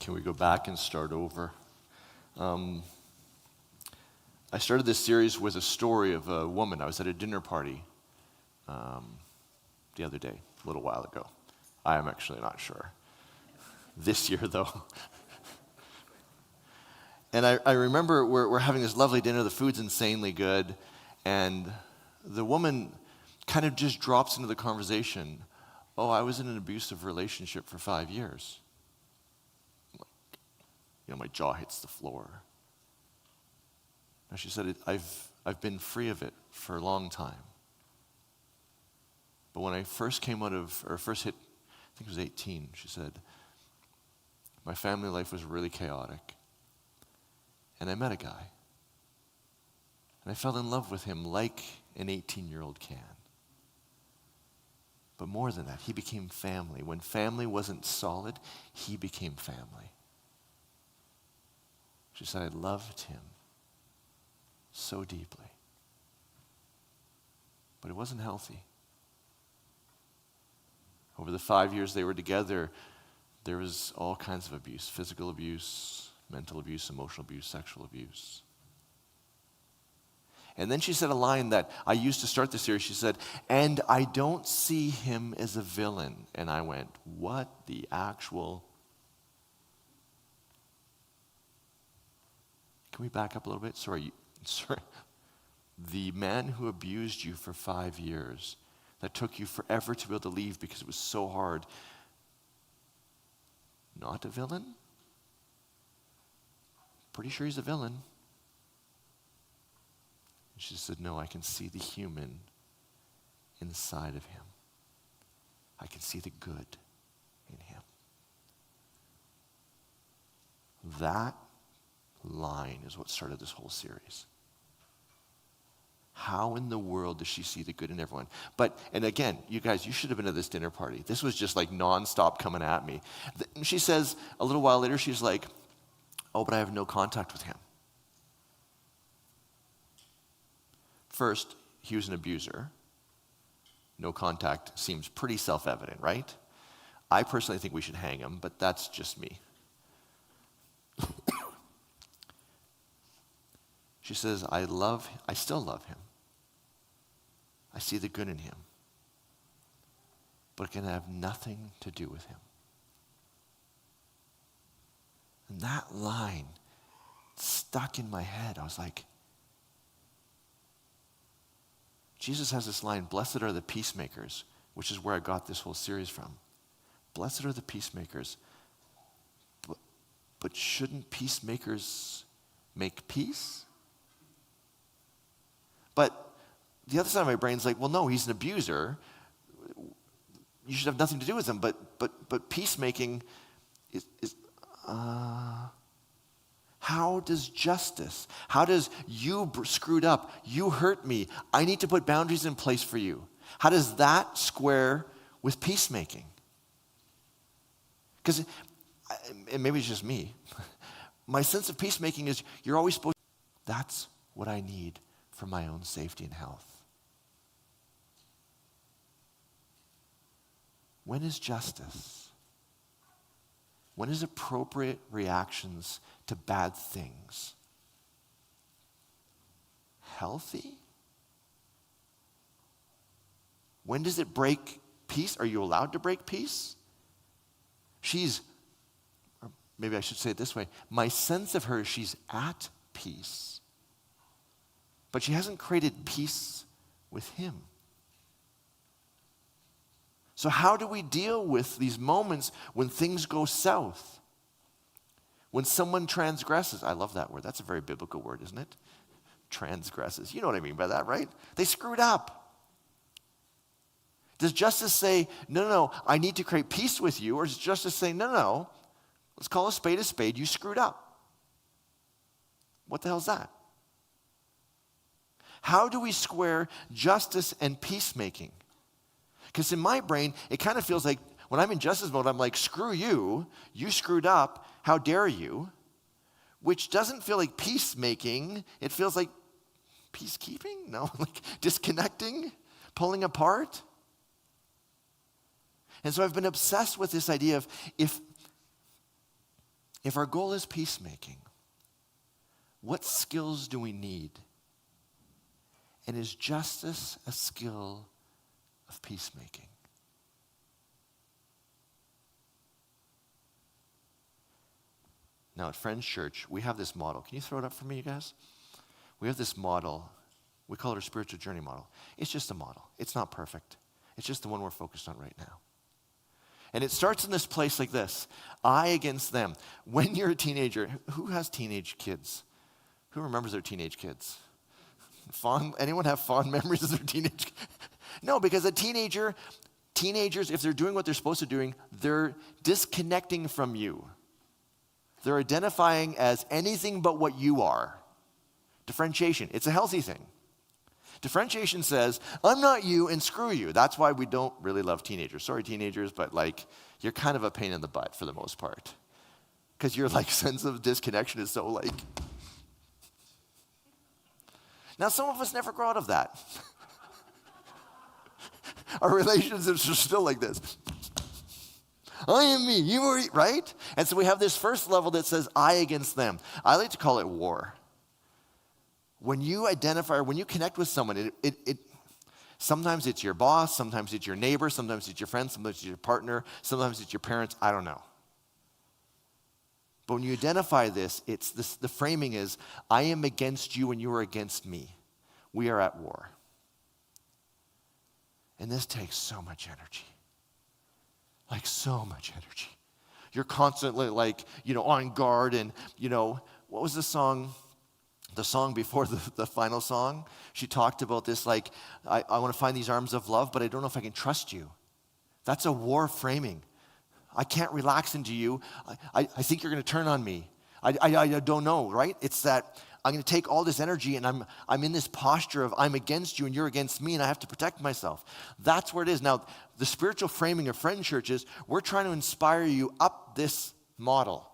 Can we go back and start over? I started this series with a story of a woman. I was at a dinner party the other day, a little while ago. I am actually not sure. This year, though. And I remember we're having this lovely dinner. The food's insanely good. And the woman kind of just drops into the conversation, "Oh, I was in an abusive relationship for 5 years." My jaw hits the floor. And she said, I've been free of it for a long time. But when I first hit, I think it was 18, she said, my family life was really chaotic. And I met a guy. And I fell in love with him like an 18-year-old can. But more than that, he became family. When family wasn't solid, he became family. She said, I loved him so deeply. But it wasn't healthy. Over the 5 years they were together, there was all kinds of abuse: physical abuse, mental abuse, emotional abuse, sexual abuse. And then she said a line that I used to start the series. She said, "And I don't see him as a villain." And I went, what the actual... Can we back up a little bit? Sorry. The man who abused you for 5 years, that took you forever to be able to leave because it was so hard, not a villain? Pretty sure he's a villain. And she said, no, I can see the human inside of him. I can see the good in him. That line is what started this whole series. How in the world does she see the good in everyone? And again, you guys, you should have been at this dinner party. This was just like nonstop coming at me. She says a little while later, she's like, oh, but I have no contact with him. First, he was an abuser. No contact seems pretty self-evident, right? I personally think we should hang him, but that's just me. She says, I still love him. I see the good in him. But it can have nothing to do with him. And that line stuck in my head. I was like, Jesus has this line, blessed are the peacemakers, which is where I got this whole series from. Blessed are the peacemakers. But shouldn't peacemakers make peace? But the other side of my brain's like, well, no, he's an abuser. You should have nothing to do with him. But peacemaking is how does justice, how does you screwed up, you hurt me, I need to put boundaries in place for you. How does that square with peacemaking? Because, and maybe it's just me, my sense of peacemaking is you're always supposed to, that's what I need for my own safety and health. When is justice? When is appropriate reactions to bad things healthy? When does it break peace? Are you allowed to break peace? Or maybe I should say it this way, my sense of her is she's at peace. But she hasn't created peace with him. So how do we deal with these moments when things go south? When someone transgresses. I love that word. That's a very biblical word, isn't it? Transgresses. You know what I mean by that, right? They screwed up. Does justice say, no, I need to create peace with you? Or does justice say, no, let's call a spade, you screwed up? What the hell's that? How do we square justice and peacemaking? Because in my brain, it kind of feels like when I'm in justice mode, I'm like, screw you, you screwed up, how dare you? Which doesn't feel like peacemaking, it feels like peacekeeping? No, like disconnecting, pulling apart. And so I've been obsessed with this idea of if If our goal is peacemaking, what skills do we need? And is justice a skill of peacemaking? Now at Friends Church, we have this model. Can you throw it up for me, you guys? We have this model. We call it our spiritual journey model. It's just a model. It's not perfect. It's just the one we're focused on right now. And it starts in this place like this. I against them. When you're a teenager, who has teenage kids? Who remembers their teenage kids? Anyone have fond memories of their teenage kids? No, because teenagers, if they're doing what they're supposed to be doing, they're disconnecting from you. They're identifying as anything but what you are. Differentiation, it's a healthy thing. Differentiation says, I'm not you and screw you. That's why we don't really love teenagers. Sorry, teenagers, but you're kind of a pain in the butt for the most part. Because your sense of disconnection is so Now some of us never grow out of that. Our relationships are still like this. I am me, you are, right? And so we have this first level that says I against them. I like to call it war. When you identify, when you connect with someone, sometimes it's your boss, sometimes it's your neighbor, sometimes it's your friend, sometimes it's your partner, sometimes it's your parents, I don't know. But when you identify this, the framing is, I am against you and you are against me. We are at war. And this takes so much energy. So much energy. You're constantly on guard and, what was the song? The song before the final song, she talked about this I want to find these arms of love, but I don't know if I can trust you. That's a war framing. I can't relax into you. I think you're going to turn on me. I don't know, right? It's that I'm going to take all this energy and I'm in this posture of I'm against you and you're against me and I have to protect myself. That's where it is. Now, the spiritual framing of Friend Churches, we're trying to inspire you up this model.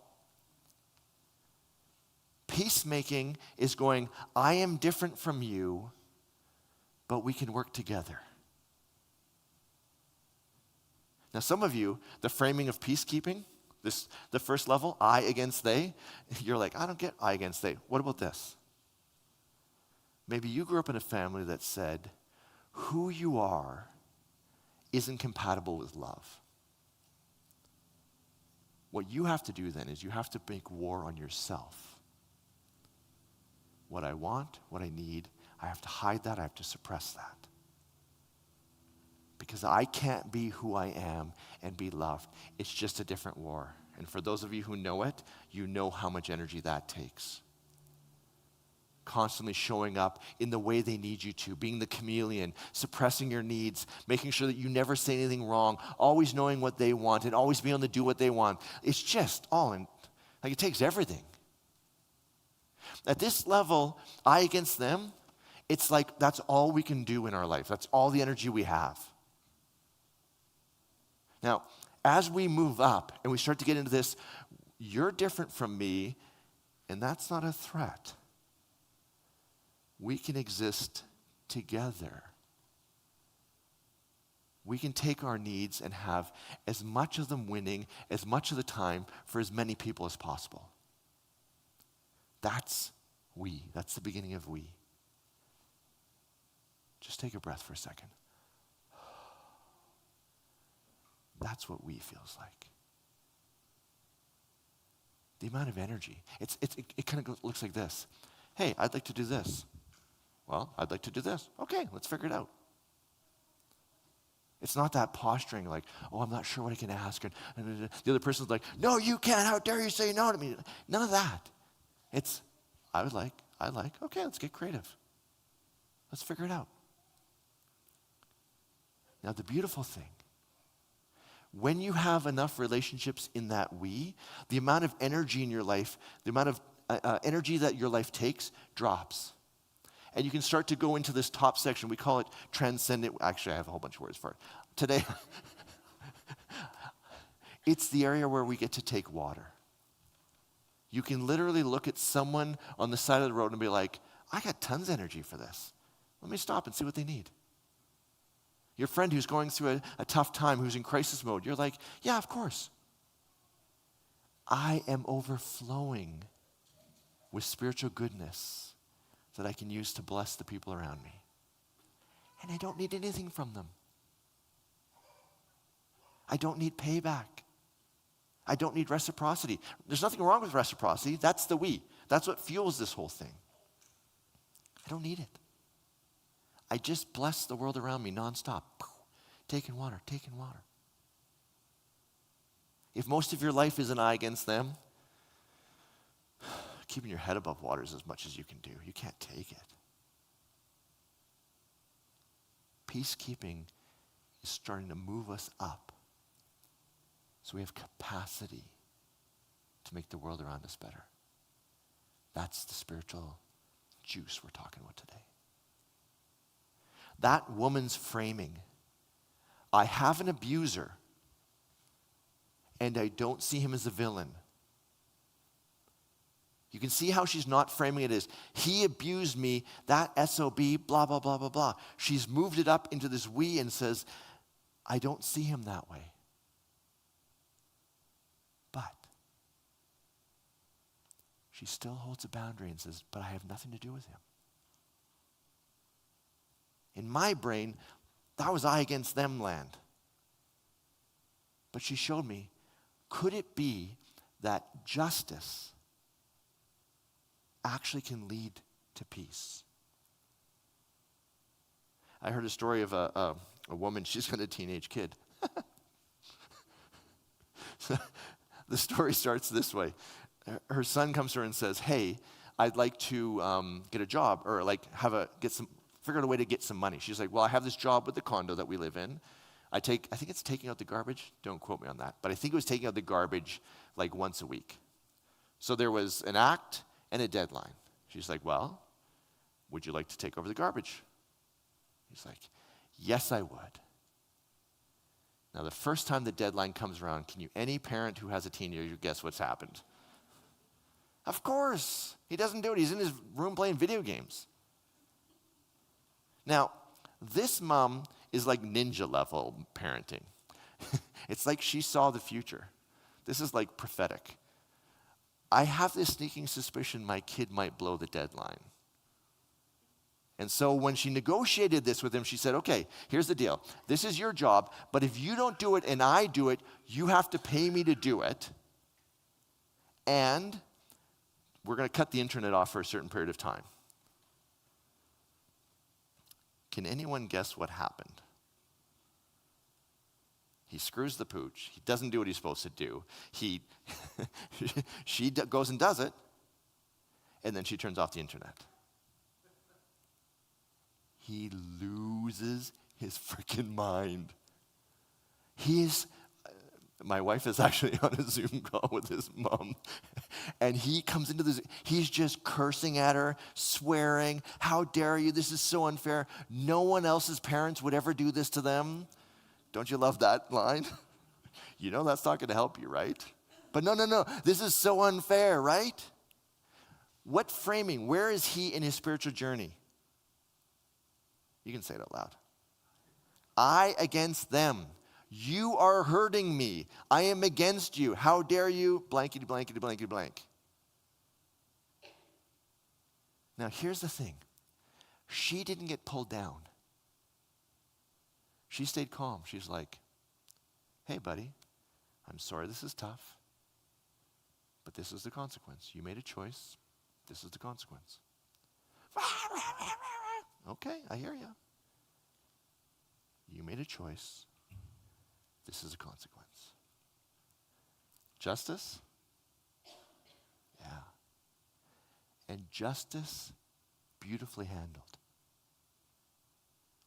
Peacemaking is going, I am different from you, but we can work together. Now, some of you, the framing of peacekeeping, the first level, I against they, you're like, I don't get I against they. What about this? Maybe you grew up in a family that said, who you are isn't compatible with love. What you have to do then is you have to make war on yourself. What I want, what I need, I have to hide that, I have to suppress that. Because I can't be who I am and be loved. It's just a different war. And for those of you who know it, you know how much energy that takes. Constantly showing up in the way they need you to, being the chameleon, suppressing your needs, making sure that you never say anything wrong, always knowing what they want and always being able to do what they want. It's just all in, it takes everything. At this level, I against them, it's that's all we can do in our life. That's all the energy we have. Now, as we move up and we start to get into this, you're different from me, and that's not a threat. We can exist together. We can take our needs and have as much of them winning as much of the time for as many people as possible. That's we. That's the beginning of we. Just take a breath for a second. That's what we feels like. The amount of energy. It kind of looks like this. Hey, I'd like to do this. Well, I'd like to do this. Okay, let's figure it out. It's not that posturing I'm not sure what I can ask. And the other person's like, no, you can't. How dare you say no to me? None of that. It's, I like. Okay, let's get creative. Let's figure it out. Now, the beautiful thing, when you have enough relationships in that we, the amount of energy in your life, the amount of energy that your life takes drops. And you can start to go into this top section. We call it transcendent. Actually, I have a whole bunch of words for it. Today, it's the area where we get to take water. You can literally look at someone on the side of the road and be like, I got tons of energy for this. Let me stop and see what they need. Your friend who's going through a tough time, who's in crisis mode, you're like, yeah, of course. I am overflowing with spiritual goodness that I can use to bless the people around me. And I don't need anything from them. I don't need payback. I don't need reciprocity. There's nothing wrong with reciprocity. That's the we. That's what fuels this whole thing. I don't need it. I just bless the world around me nonstop. Taking water, taking water. If most of your life is an I against them, keeping your head above water is as much as you can do. You can't take it. Peacekeeping is starting to move us up so we have capacity to make the world around us better. That's the spiritual juice we're talking about today. That woman's framing, I have an abuser, and I don't see him as a villain. You can see how she's not framing it as, he abused me, that SOB, blah, blah, blah, blah, blah. She's moved it up into this we and says, I don't see him that way. But she still holds a boundary and says, but I have nothing to do with him. In my brain, that was I against them land. But she showed me, could it be that justice actually can lead to peace? I heard a story of a woman, she's got a teenage kid. The story starts this way. Her son comes to her and says, hey, I'd like to get a job or figure out a way to get some money. She's like, well, I have this job with the condo that we live in. I think it's taking out the garbage. Don't quote me on that. But I think it was taking out the garbage like once a week. So there was an act and a deadline. She's like, well, would you like to take over the garbage? He's like, yes, I would. Now, the first time the deadline comes around, any parent who has a teenager guess what's happened? Of course. He doesn't do it. He's in his room playing video games. Now, this mom is like ninja level parenting. It's like she saw the future. This is like prophetic. I have this sneaking suspicion my kid might blow the deadline. And so when she negotiated this with him, she said, okay, here's the deal. This is your job, but if you don't do it and I do it, you have to pay me to do it. And we're going to cut the internet off for a certain period of time. Can anyone guess what happened? He screws the pooch. He doesn't do what he's supposed to do. She goes and does it, and then she turns off the internet. He loses his freaking mind. My wife is actually on a Zoom call with his mom, and he comes into this, he's just cursing at her, swearing, how dare you, this is so unfair. No one else's parents would ever do this to them. Don't you love that line? You know that's not going to help you, right? But no, this is so unfair, right? What framing? Where is he in his spiritual journey? You can say it out loud. I against them. You are hurting me. I am against you. How dare you? Blankety, blankety, blankety, blank. Now, here's the thing. She didn't get pulled down. She stayed calm. She's like, hey, buddy, I'm sorry this is tough, but this is the consequence. You made a choice. This is the consequence. Okay, I hear you. You made a choice. This is a consequence. Justice? Yeah. And justice beautifully handled.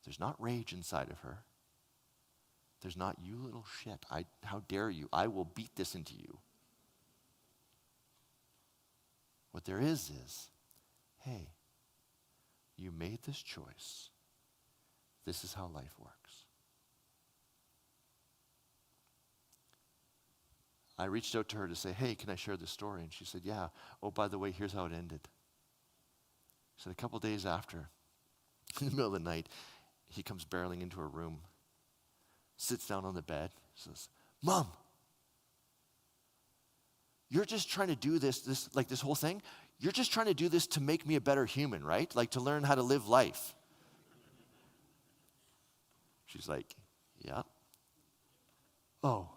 There's not rage inside of her. There's not, you little shit, how dare you, I will beat this into you. What there is, hey, you made this choice. This is how life works. I reached out to her to say, hey, can I share this story? And she said, yeah. Oh, by the way, here's how it ended. She said, a couple days after, in the middle of the night, he comes barreling into her room, sits down on the bed, says, Mom, you're just trying to do this whole thing, you're just trying to do this to make me a better human, right? Like to learn how to live life. She's like, yeah. Oh.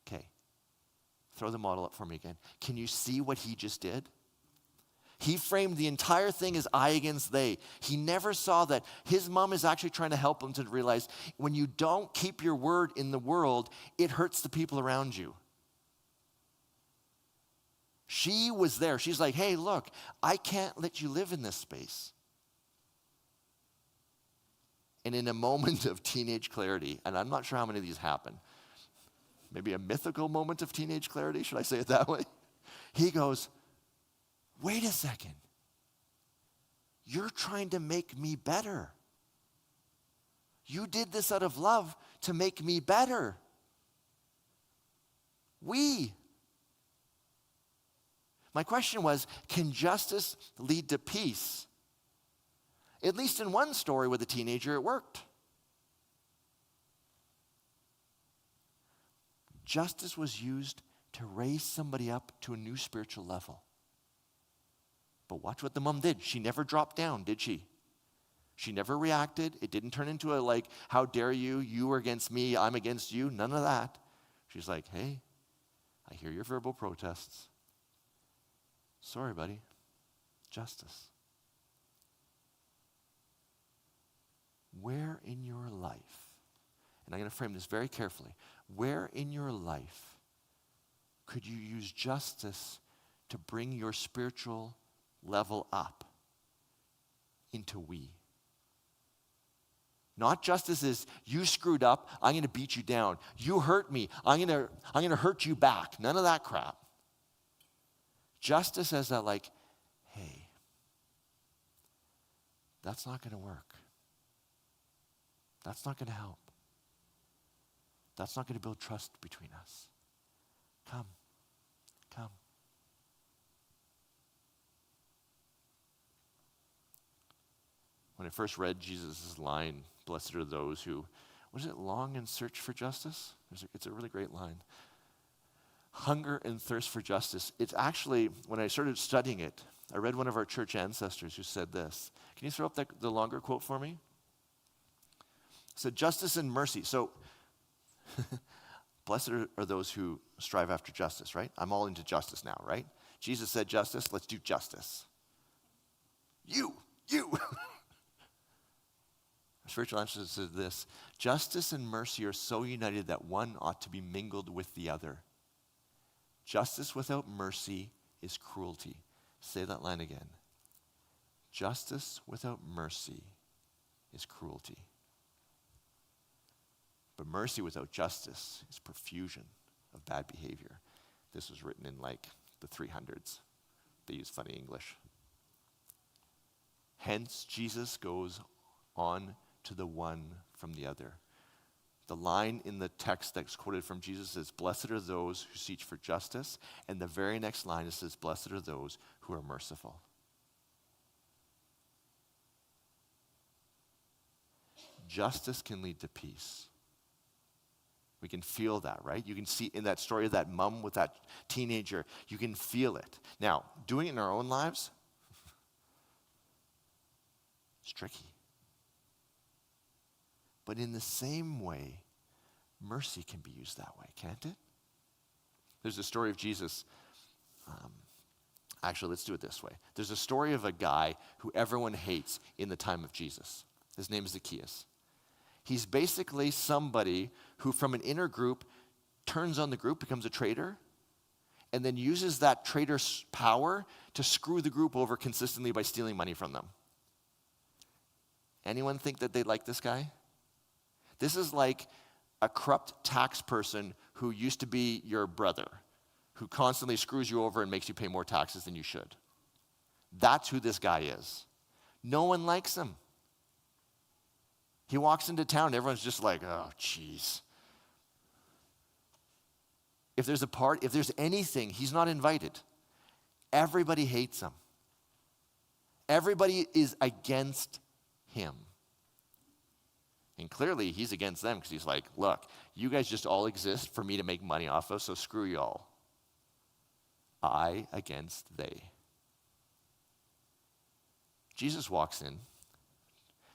Okay. Throw the model up for me again. Can you see what he just did? He framed the entire thing as I against they. He never saw that his mom is actually trying to help him to realize when you don't keep your word in the world, it hurts the people around you. She was there. She's like, hey, look, I can't let you live in this space. And in a moment of teenage clarity, and I'm not sure how many of these happen, maybe a mythical moment of teenage clarity, should I say it that way? He goes, wait a second. You're trying to make me better. You did this out of love to make me better. My question was, can justice lead to peace? At least in one story with a teenager, it worked. Justice was used to raise somebody up to a new spiritual level. But watch what the mom did. She never dropped down, did she? She never reacted. It didn't turn into a like, how dare you? You are against me. I'm against you. None of that. She's like, hey, I hear your verbal protests. Sorry, buddy. Justice. Where in your life, and I'm going to frame this very carefully, where in your life could you use justice to bring your spiritual level up into we? Not justice is, you screwed up, I'm going to beat you down. You hurt me, I'm going to hurt you back. None of that crap. Justice as that like, hey, that's not going to work. That's not going to help. That's not going to build trust between us. Come. When I first read Jesus' line, blessed are those who, was it long and search for justice? It's a really great line. Hunger and thirst for justice. It's actually, when I started studying it, I read one of our church ancestors who said this. Can you throw up the longer quote for me? It said, justice and mercy. So, blessed are those who strive after justice, right? I'm all into justice now, right? Jesus said justice, let's do justice. You. Spiritual answer says this: justice and mercy are so united that one ought to be mingled with the other. Justice without mercy is cruelty. Say that line again. Justice without mercy is cruelty. But mercy without justice is profusion of bad behavior. This was written in like the 300s. They use funny English. Hence, Jesus goes on to the one from the other. The line in the text that's quoted from Jesus is, blessed are those who seek for justice. And the very next line it says, blessed are those who are merciful. Justice can lead to peace. We can feel that, right? You can see in that story of that mom with that teenager, you can feel it. Now, doing it in our own lives, it's tricky. But in the same way, mercy can be used that way, can't it? There's a story of Jesus. Actually, let's do it this way. There's a story of a guy who everyone hates in the time of Jesus. His name is Zacchaeus. He's basically somebody who from an inner group turns on the group, becomes a traitor, and then uses that traitor's power to screw the group over consistently by stealing money from them. Anyone think that they like this guy? This is like a corrupt tax person who used to be your brother, who constantly screws you over and makes you pay more taxes than you should. That's who this guy is. No one likes him. He walks into town, everyone's just like, oh, jeez. If there's anything, he's not invited. Everybody hates him. Everybody is against him. And clearly he's against them because he's like, look, you guys just all exist for me to make money off of, so screw y'all. I against they. Jesus walks in.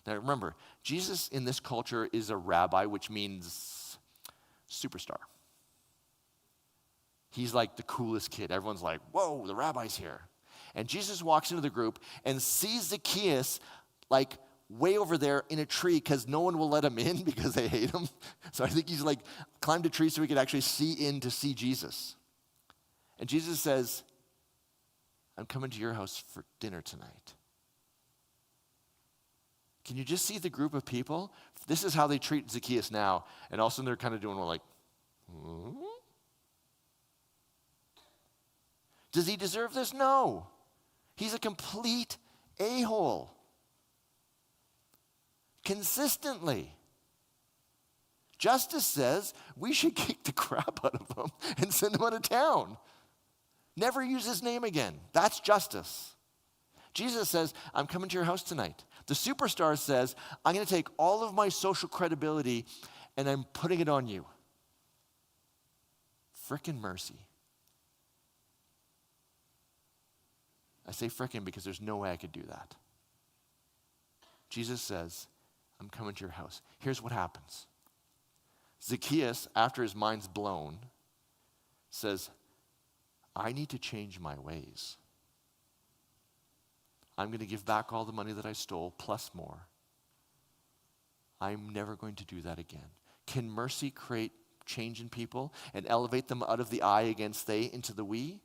Now remember, Jesus in this culture is a rabbi, which means superstar. He's like the coolest kid. Everyone's like, whoa, the rabbi's here. And Jesus walks into the group and sees Zacchaeus like way over there in a tree because no one will let him in because they hate him. So I think he's like climbed a tree so he could actually see in to see Jesus. And Jesus says, I'm coming to your house for dinner tonight. Can you just see the group of people? This is how they treat Zacchaeus now. And all of a sudden they're kind of doing like, Does he deserve this? No. He's a complete a-hole. Consistently. Justice says we should kick the crap out of him and send him out of town. Never use his name again. That's justice. Jesus says, I'm coming to your house tonight. The superstar says, I'm going to take all of my social credibility and I'm putting it on you. Frickin' mercy. I say frickin' because there's no way I could do that. Jesus says, I'm coming to your house. Here's what happens. Zacchaeus, after his mind's blown, says, I need to change my ways. I'm going to give back all the money that I stole, plus more. I'm never going to do that again. Can mercy create change in people and elevate them out of the I against they into the we?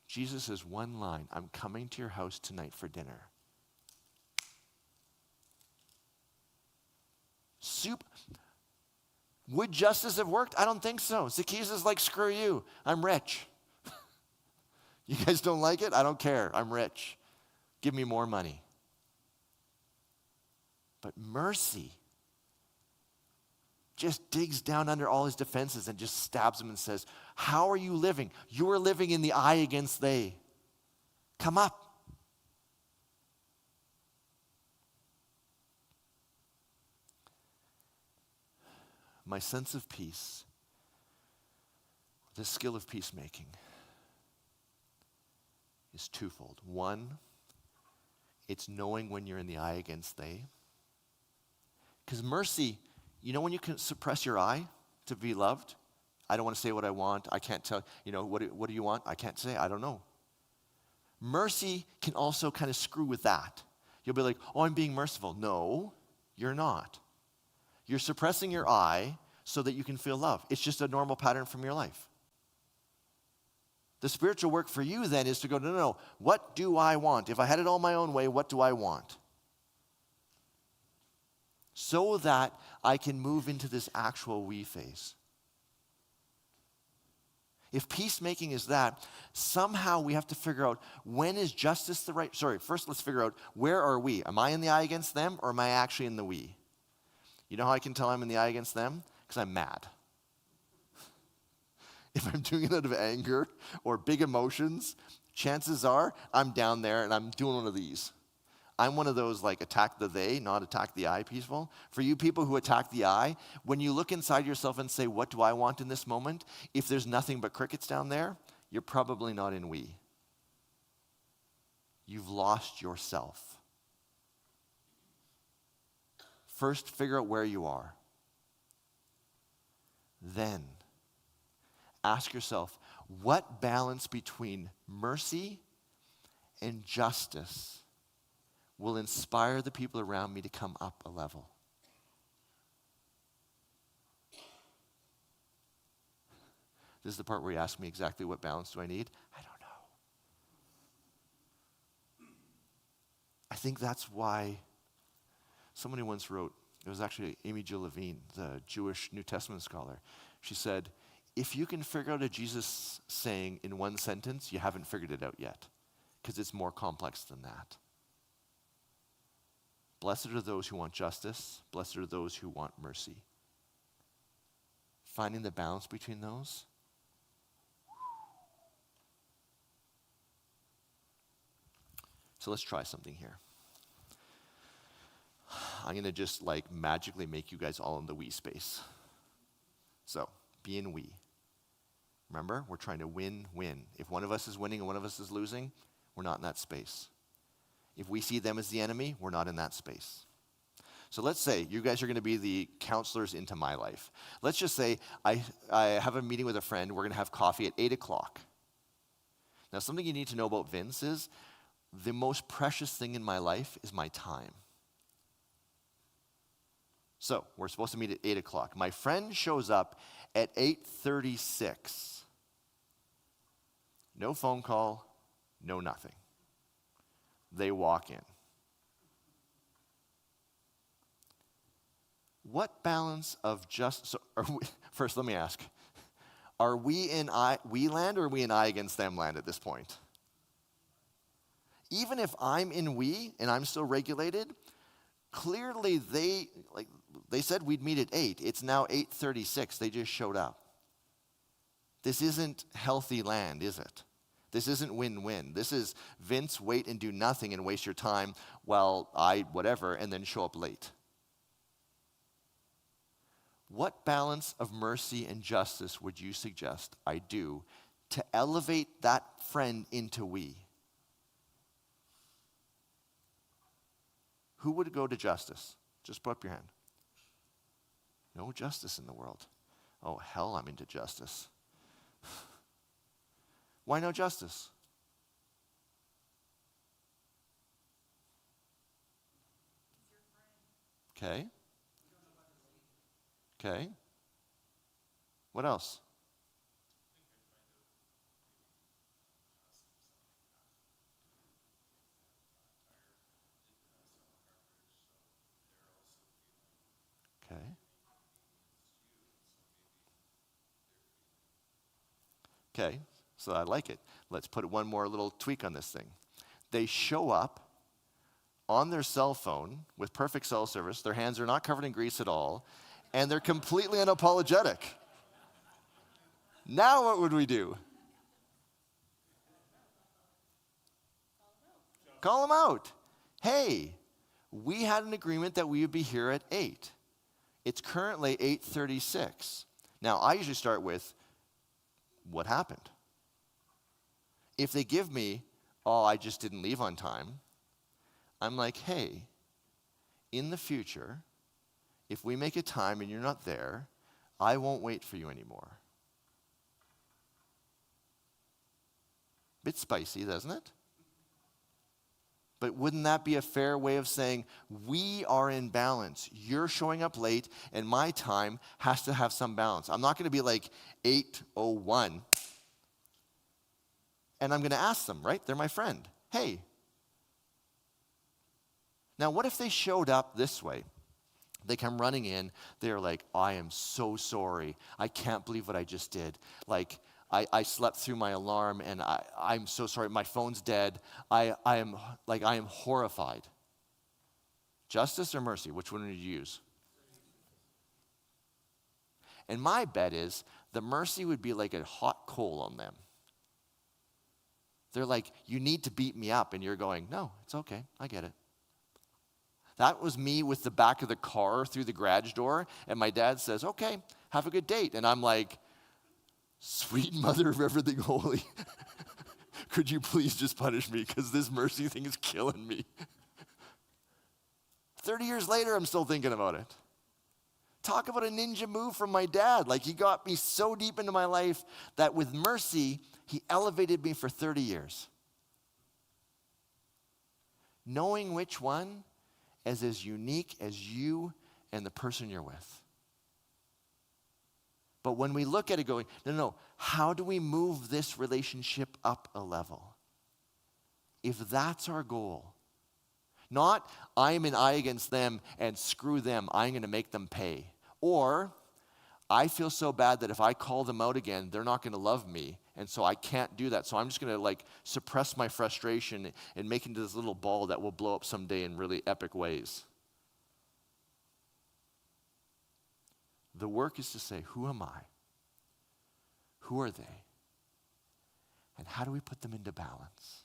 Jesus has one line, I'm coming to your house tonight for dinner. Would justice have worked? I don't think so. Zacchaeus is like, screw you, I'm rich. You guys don't like it? I don't care. I'm rich. Give me more money. But mercy just digs down under all his defenses and just stabs him and says, how are you living? You are living in the I against they. Come up. My sense of peace, the skill of peacemaking, is twofold. One, it's knowing when you're in the I against they. Because mercy, you know when you can suppress your I to be loved? I don't want to say what I want. I can't tell, what do you want? I can't say, I don't know. Mercy can also kind of screw with that. You'll be like, oh, I'm being merciful. No, you're not. You're suppressing your I so that you can feel love. It's just a normal pattern from your life. The spiritual work for you then is to go, no, what do I want? If I had it all my own way, what do I want? So that I can move into this actual we phase. If peacemaking is that, somehow we have to figure out when is justice the right, first let's figure out where are we? Am I in the I against them or am I actually in the we? You know how I can tell I'm in the I against them? Because I'm mad. If I'm doing it out of anger or big emotions, chances are I'm down there and I'm doing one of these. I'm one of those like attack the they, not attack the I peaceful. For you people who attack the I, when you look inside yourself and say, what do I want in this moment? If there's nothing but crickets down there, you're probably not in we. You've lost yourself. First, figure out where you are. Then, ask yourself, what balance between mercy and justice will inspire the people around me to come up a level? This is the part where you ask me exactly what balance do I need? I don't know. I think that's why somebody once wrote, it was actually Amy Jill Levine, the Jewish New Testament scholar. She said, if you can figure out a Jesus saying in one sentence, you haven't figured it out yet, because it's more complex than that. Blessed are those who want justice. Blessed are those who want mercy. Finding the balance between those. So let's try something here. I'm going to just like magically make you guys all in the we space. So, be in we. Remember, we're trying to win-win. If one of us is winning and one of us is losing, we're not in that space. If we see them as the enemy, we're not in that space. So let's say you guys are going to be the counselors into my life. Let's just say I have a meeting with a friend. We're going to have coffee at 8 o'clock. Now, something you need to know about Vince is the most precious thing in my life is my time. So we're supposed to meet at 8 o'clock. My friend shows up at 8:36. No phone call, no nothing. They walk in. What balance of first let me ask, are we in we land or are we in I against them land at this point? Even if I'm in we and I'm still regulated, clearly they said we'd meet at 8. It's now 8:36. They just showed up. This isn't healthy land, is it? This isn't win-win. This is Vince, wait and do nothing and waste your time while I whatever and then show up late. What balance of mercy and justice would you suggest I do to elevate that friend into we? Who would go to justice? Just put up your hand. No justice in the world. Oh, hell, I'm into justice. Why no justice? Okay. Okay. What else? Okay. Okay, so I like it. Let's put one more little tweak on this thing. They show up on their cell phone with perfect cell service. Their hands are not covered in grease at all, and they're completely unapologetic. Now what would we do? Call them out. Hey, we had an agreement that we would be here at 8. It's currently 8:36. Now, I usually start with, what happened? If they give me, oh, I just didn't leave on time, I'm like, hey, in the future, if we make a time and you're not there, I won't wait for you anymore. Bit spicy, doesn't it? But wouldn't that be a fair way of saying, we are in balance. You're showing up late, and my time has to have some balance. I'm not going to be like 8:01. And I'm going to ask them, right? They're my friend. Hey. Now, what if they showed up this way? They come running in. They're like, I am so sorry. I can't believe what I just did. Like, I slept through my alarm, and I'm so sorry. My phone's dead. I am horrified. Justice or mercy? Which one would you use? And my bet is the mercy would be like a hot coal on them. They're like, you need to beat me up. And you're going, no, it's okay. I get it. That was me with the back of the car through the garage door. And my dad says, okay, have a good date. And I'm like, sweet mother of everything holy, could you please just punish me? Because this mercy thing is killing me. 30 years later, I'm still thinking about it. Talk about a ninja move from my dad. Like, he got me so deep into my life that with mercy, he elevated me for 30 years. Knowing which one is as unique as you and the person you're with. But when we look at it going, no, how do we move this relationship up a level? If that's our goal, not I'm an I against them and screw them, I'm going to make them pay. Or I feel so bad that if I call them out again, they're not going to love me. And so I can't do that. So I'm just going to suppress my frustration and make it into this little ball that will blow up someday in really epic ways. The work is to say, who am I? Who are they? And how do we put them into balance?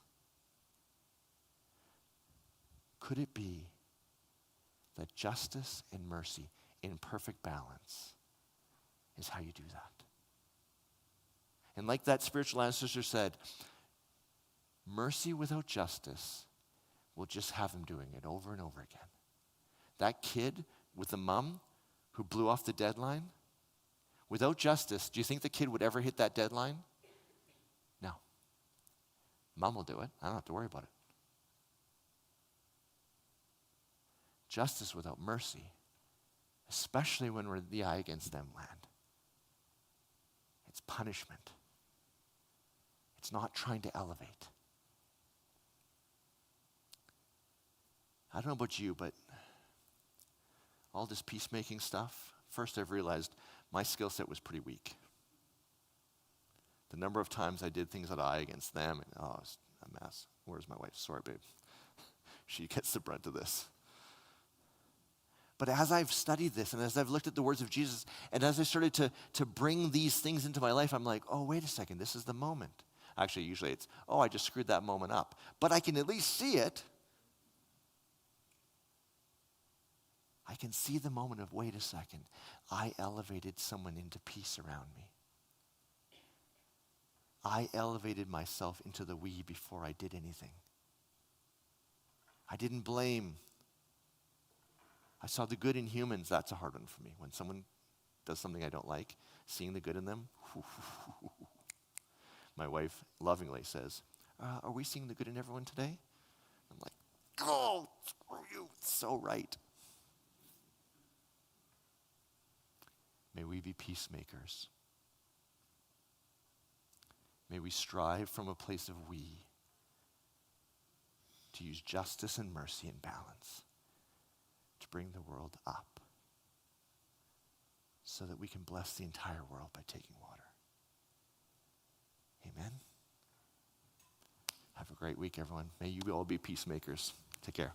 Could it be that justice and mercy in perfect balance is how you do that. And like that spiritual ancestor said, mercy without justice will just have him doing it over and over again. That kid with the mom who blew off the deadline, without justice, do you think the kid would ever hit that deadline? No. Mom will do it. I don't have to worry about it. Justice without mercy, especially when we're the eye against them land, it's punishment. It's not trying to elevate. I don't know about you, but all this peacemaking stuff, first I've realized my skill set was pretty weak. The number of times I did things that eye against them, and it was a mess. Where's my wife? Sorry, babe. She gets the brunt of this. But as I've studied this, and as I've looked at the words of Jesus, and as I started to bring these things into my life, I'm like, oh, wait a second, this is the moment. Actually, usually it's, oh, I just screwed that moment up. But I can at least see it. I can see the moment of, wait a second, I elevated someone into peace around me. I elevated myself into the we before I did anything. I didn't blame. I saw the good in humans. That's a hard one for me. When someone does something I don't like, seeing the good in them. My wife lovingly says, are we seeing the good in everyone today? I'm like, oh, screw you. It's so right. May we be peacemakers. May we strive from a place of we to use justice and mercy and balance to bring the world up so that we can bless the entire world by taking water. Amen. Have a great week, everyone. May you all be peacemakers. Take care.